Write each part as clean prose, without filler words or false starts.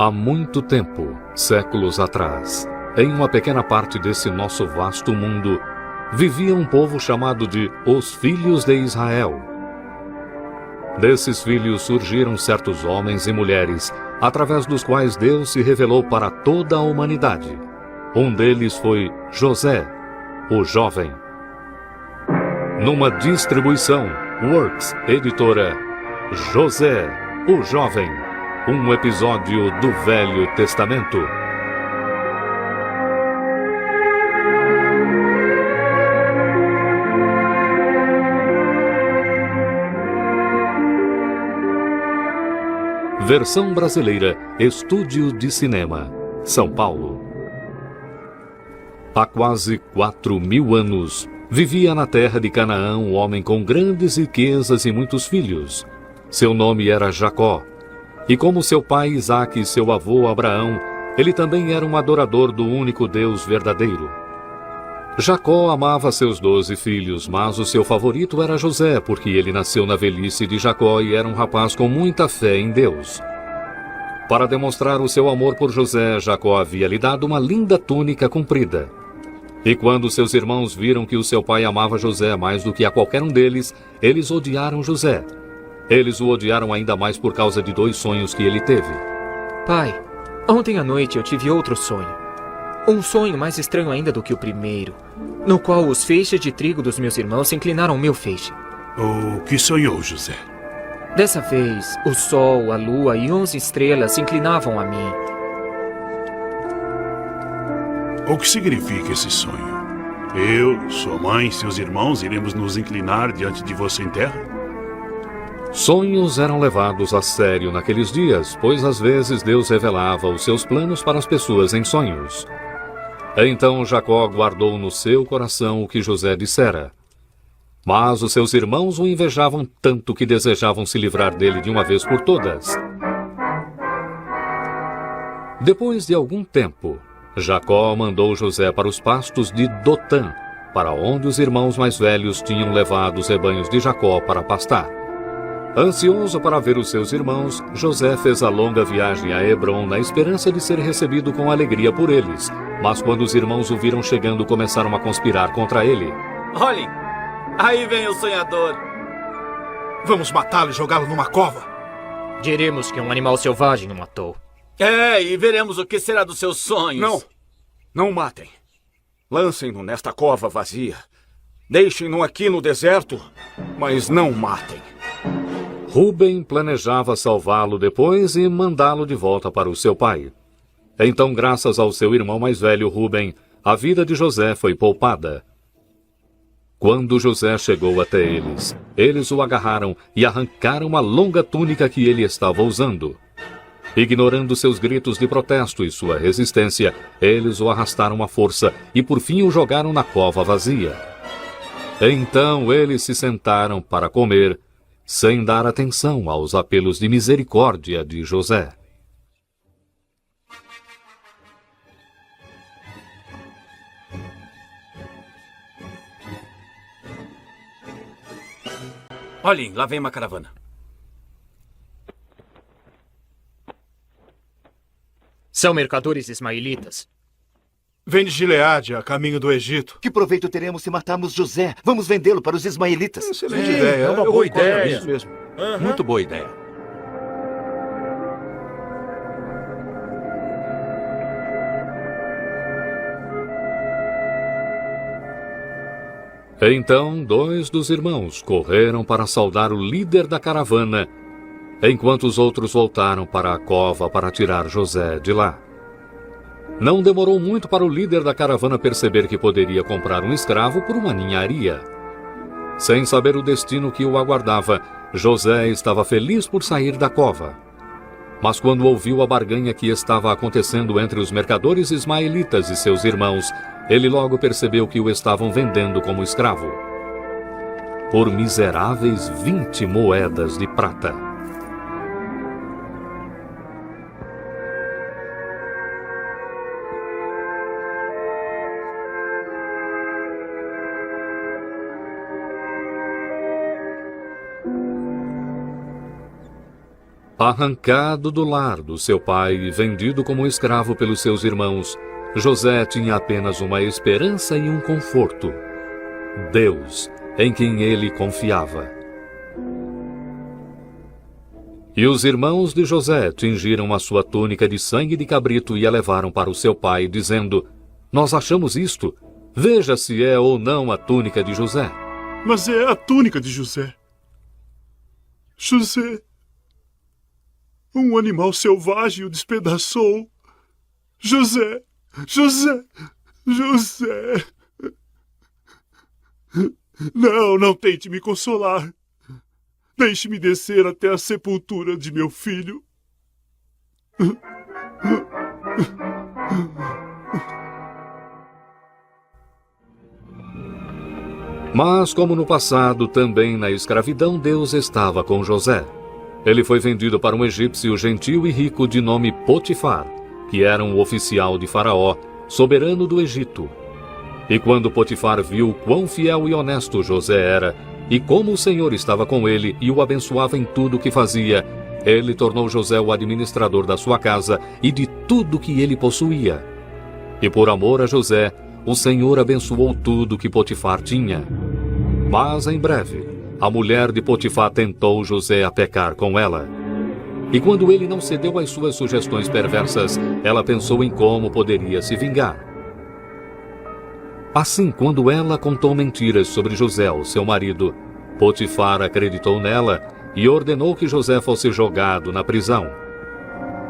Há muito tempo, séculos atrás, em uma pequena parte desse nosso vasto mundo, vivia um povo chamado de os Filhos de Israel. Desses filhos surgiram certos homens e mulheres, através dos quais Deus se revelou para toda a humanidade. Um deles foi José, o jovem. Numa distribuição, Works, editora, José, o jovem, um episódio do Velho Testamento. Versão brasileira, Estúdio de Cinema, São Paulo. Há quase 4.000 anos, vivia na terra de Canaã um homem com grandes riquezas e muitos filhos. Seu nome era Jacó. E como seu pai Isaque e seu avô Abraão, ele também era um adorador do único Deus verdadeiro. Jacó amava seus 12 filhos, mas o seu favorito era José, porque ele nasceu na velhice de Jacó e era um rapaz com muita fé em Deus. Para demonstrar o seu amor por José, Jacó havia lhe dado uma linda túnica comprida. E quando seus irmãos viram que o seu pai amava José mais do que a qualquer um deles, eles odiaram José. Eles o odiaram ainda mais por causa de 2 sonhos que ele teve. Pai, ontem à noite eu tive outro sonho. Um sonho mais estranho ainda do que o primeiro, no qual os feixes de trigo dos meus irmãos se inclinaram ao meu feixe. O que sonhou, José? Dessa vez, o sol, a lua e 11 estrelas se inclinavam a mim. O que significa esse sonho? Eu, sua mãe, seus irmãos iremos nos inclinar diante de você em terra? Sonhos eram levados a sério naqueles dias, pois às vezes Deus revelava os seus planos para as pessoas em sonhos. Então Jacó guardou no seu coração o que José dissera. Mas os seus irmãos o invejavam tanto que desejavam se livrar dele de uma vez por todas. Depois de algum tempo, Jacó mandou José para os pastos de Dotã, para onde os irmãos mais velhos tinham levado os rebanhos de Jacó para pastar. Ansioso para ver os seus irmãos, José fez a longa viagem a Hebrom na esperança de ser recebido com alegria por eles. Mas quando os irmãos o viram chegando, começaram a conspirar contra ele. Olhem, aí vem o sonhador. Vamos matá-lo e jogá-lo numa cova. Diremos que um animal selvagem o matou. E veremos o que será dos seus sonhos. Não matem. Lancem-no nesta cova vazia. Deixem-no aqui no deserto, mas não matem. Ruben planejava salvá-lo depois e mandá-lo de volta para o seu pai. Então, graças ao seu irmão mais velho, Ruben, a vida de José foi poupada. Quando José chegou até eles, eles o agarraram e arrancaram a longa túnica que ele estava usando. Ignorando seus gritos de protesto e sua resistência, eles o arrastaram à força e por fim o jogaram na cova vazia. Então eles se sentaram para comer, sem dar atenção aos apelos de misericórdia de José. Olhem, lá vem uma caravana. São mercadores ismaelitas. Vem de Gileade, a caminho do Egito. Que proveito teremos se matarmos José? Vamos vendê-lo para os ismaelitas. Excelente ideia. É uma Eu boa concordo ideia. nisso mesmo. Muito boa ideia. Então 2 dos irmãos correram para saudar o líder da caravana, enquanto os outros voltaram para a cova para tirar José de lá. Não demorou muito para o líder da caravana perceber que poderia comprar um escravo por uma ninharia. Sem saber o destino que o aguardava, José estava feliz por sair da cova. Mas quando ouviu a barganha que estava acontecendo entre os mercadores ismaelitas e seus irmãos, ele logo percebeu que o estavam vendendo como escravo. Por miseráveis 20 moedas de prata. Arrancado do lar do seu pai e vendido como escravo pelos seus irmãos, José tinha apenas uma esperança e um conforto: Deus, em quem ele confiava. E os irmãos de José tingiram a sua túnica de sangue de cabrito e a levaram para o seu pai, dizendo: Nós achamos isto. Veja se é ou não a túnica de José. Mas é a túnica de José. José, um animal selvagem o despedaçou. José, José, José. Não tente me consolar. Deixe-me descer até a sepultura de meu filho. Mas, como no passado, também na escravidão, Deus estava com José. Ele foi vendido para um egípcio gentil e rico de nome Potifar, que era um oficial de Faraó, soberano do Egito. E quando Potifar viu quão fiel e honesto José era, e como o Senhor estava com ele e o abençoava em tudo o que fazia, ele tornou José o administrador da sua casa e de tudo que ele possuía. E por amor a José, o Senhor abençoou tudo que Potifar tinha. Mas em breve, a mulher de Potifar tentou José a pecar com ela. E quando ele não cedeu às suas sugestões perversas, ela pensou em como poderia se vingar. Assim, quando ela contou mentiras sobre José ao seu marido, Potifar acreditou nela e ordenou que José fosse jogado na prisão.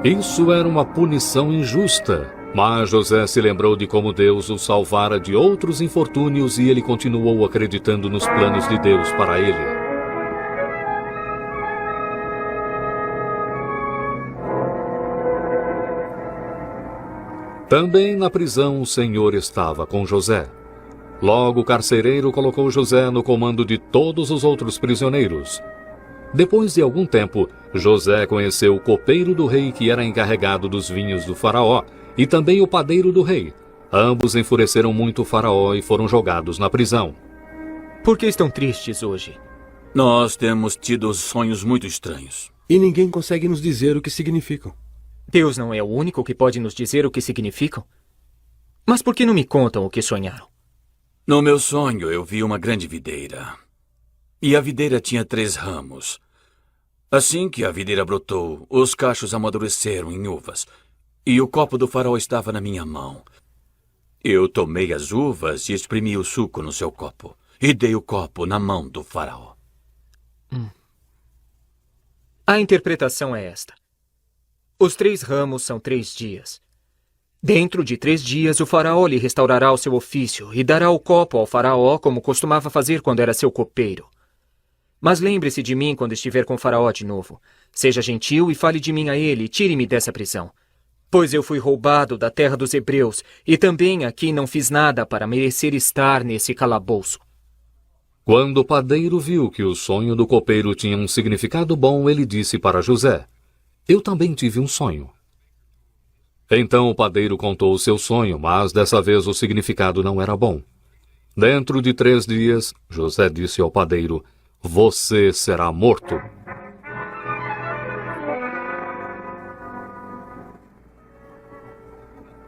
Isso era uma punição injusta, mas José se lembrou de como Deus o salvara de outros infortúnios e ele continuou acreditando nos planos de Deus para ele. Também na prisão o Senhor estava com José. Logo o carcereiro colocou José no comando de todos os outros prisioneiros. Depois de algum tempo, José conheceu o copeiro do rei que era encarregado dos vinhos do faraó e também o padeiro do rei. Ambos enfureceram muito o faraó e foram jogados na prisão. Por que estão tristes hoje? Nós temos tido sonhos muito estranhos. E ninguém consegue nos dizer o que significam. Deus não é o único que pode nos dizer o que significam? Mas por que não me contam o que sonharam? No meu sonho, eu vi uma grande videira. E a videira tinha 3 ramos. Assim que a videira brotou, os cachos amadureceram em uvas. E o copo do faraó estava na minha mão. Eu tomei as uvas e exprimi o suco no seu copo. E dei o copo na mão do faraó. A interpretação é esta. Os 3 ramos são 3 dias. Dentro de 3 dias, o faraó lhe restaurará o seu ofício e dará o copo ao faraó como costumava fazer quando era seu copeiro. Mas lembre-se de mim quando estiver com o faraó de novo. Seja gentil e fale de mim a ele e tire-me dessa prisão. Pois eu fui roubado da terra dos hebreus e também aqui não fiz nada para merecer estar nesse calabouço. Quando o padeiro viu que o sonho do copeiro tinha um significado bom, ele disse para José: Eu também tive um sonho. Então o padeiro contou o seu sonho, mas dessa vez o significado não era bom. Dentro de 3 dias, José disse ao padeiro: Você será morto.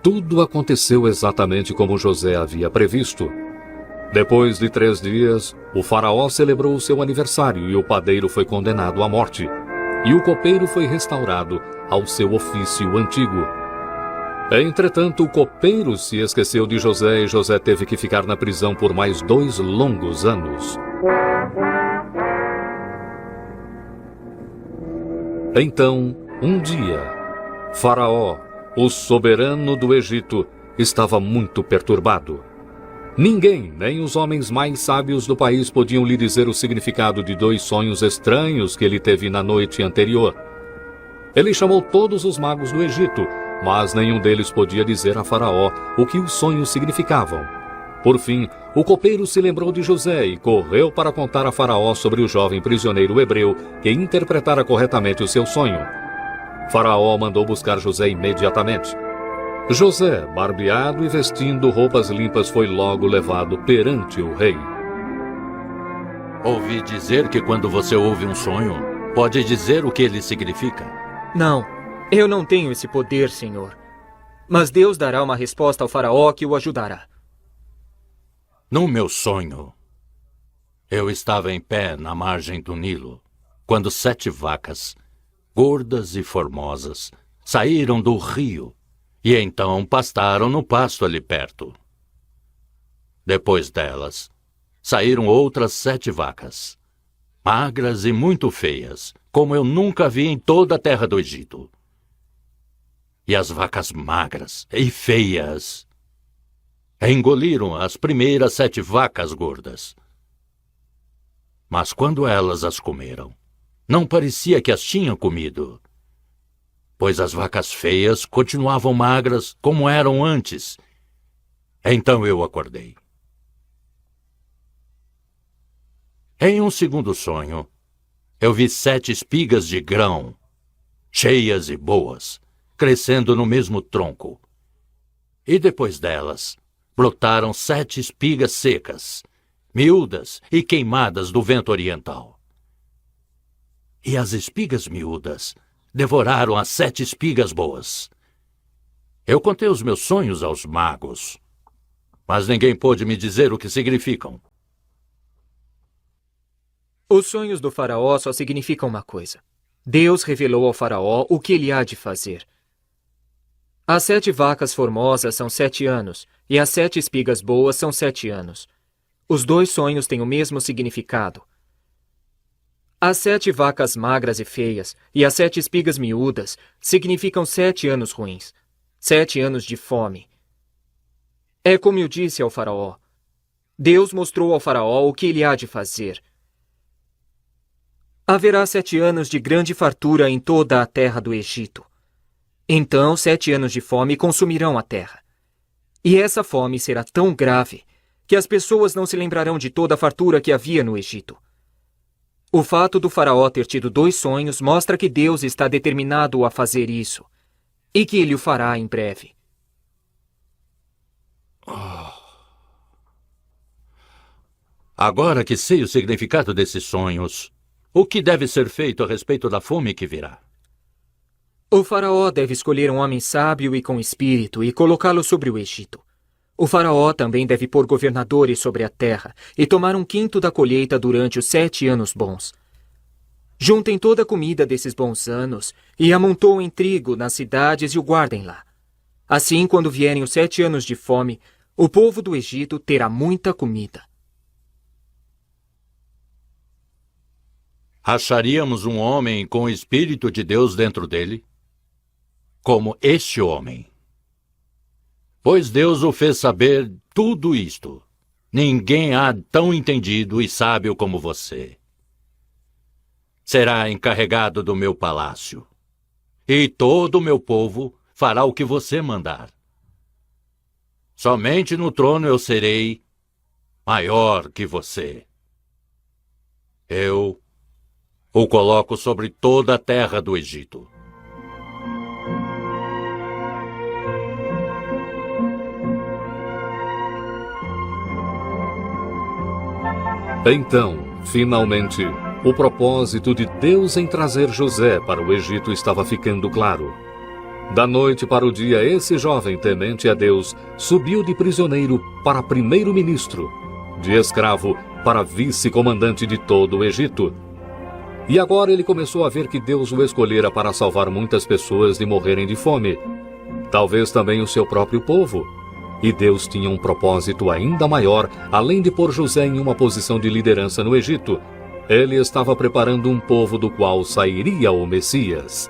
Tudo aconteceu exatamente como José havia previsto. Depois de 3 dias, o faraó celebrou o seu aniversário e o padeiro foi condenado à morte. E o copeiro foi restaurado ao seu ofício antigo. Entretanto, o copeiro se esqueceu de José e José teve que ficar na prisão por mais 2 longos anos. Então, um dia, Faraó, o soberano do Egito, estava muito perturbado. Ninguém, nem os homens mais sábios do país, podiam lhe dizer o significado de 2 sonhos estranhos que ele teve na noite anterior. Ele chamou todos os magos do Egito, mas nenhum deles podia dizer a Faraó o que os sonhos significavam. Por fim, o copeiro se lembrou de José e correu para contar a Faraó sobre o jovem prisioneiro hebreu que interpretara corretamente o seu sonho. Faraó mandou buscar José imediatamente. José, barbeado e vestindo roupas limpas, foi logo levado perante o rei. Ouvi dizer que quando você ouve um sonho, Pode dizer o que ele significa? Não, eu não tenho esse poder, senhor. Mas Deus dará uma resposta ao faraó que o ajudará. No meu sonho, eu estava em pé na margem do Nilo, quando 7 vacas, gordas e formosas, saíram do rio e então pastaram no pasto ali perto. Depois delas, saíram outras 7 vacas, magras e muito feias, como eu nunca vi em toda a terra do Egito. E as vacas magras e feias engoliram as primeiras 7 vacas gordas. Mas quando elas as comeram, não parecia que as tinham comido, pois as vacas feias continuavam magras como eram antes. Então eu acordei. Em um segundo sonho, eu vi 7 espigas de grão, cheias e boas, crescendo no mesmo tronco. E depois delas, brotaram 7 espigas secas, miúdas e queimadas do vento oriental. E as espigas miúdas devoraram as 7 espigas boas. Eu contei os meus sonhos aos magos, mas ninguém pôde me dizer o que significam. Os sonhos do faraó só significam uma coisa. Deus revelou ao faraó o que ele há de fazer. As 7 vacas formosas são 7 anos, e as 7 espigas boas são 7 anos. Os 2 sonhos têm o mesmo significado. As 7 vacas magras e feias e as 7 espigas miúdas significam 7 anos ruins, 7 anos de fome. É como eu disse ao faraó. Deus mostrou ao faraó o que ele há de fazer. Haverá 7 anos de grande fartura em toda a terra do Egito. Então 7 anos de fome consumirão a terra. E essa fome será tão grave que as pessoas não se lembrarão de toda a fartura que havia no Egito. O fato do faraó ter tido 2 sonhos mostra que Deus está determinado a fazer isso, e que ele o fará em breve. Agora que sei o significado desses sonhos, o que deve ser feito a respeito da fome que virá? O faraó deve escolher um homem sábio e com espírito e colocá-lo sobre o Egito. O faraó também deve pôr governadores sobre a terra e tomar 1/5 da colheita durante os 7 anos bons. Juntem toda a comida desses bons anos e amontoem trigo nas cidades e o guardem lá. Assim, quando vierem os 7 anos de fome, o povo do Egito terá muita comida. Acharíamos um homem com o Espírito de Deus dentro dele? Como este homem. Pois Deus o fez saber tudo isto. Ninguém há tão entendido e sábio como você. Será encarregado do meu palácio. E todo o meu povo fará o que você mandar. Somente no trono eu serei maior que você. Eu o coloco sobre toda a terra do Egito. Então, finalmente, o propósito de Deus em trazer José para o Egito estava ficando claro. Da noite para o dia, esse jovem temente a Deus subiu de prisioneiro para primeiro-ministro, de escravo para vice-comandante de todo o Egito. E agora ele começou a ver que Deus o escolhera para salvar muitas pessoas de morrerem de fome. Talvez também o seu próprio povo. E Deus tinha um propósito ainda maior, além de pôr José em uma posição de liderança no Egito. Ele estava preparando um povo do qual sairia o Messias.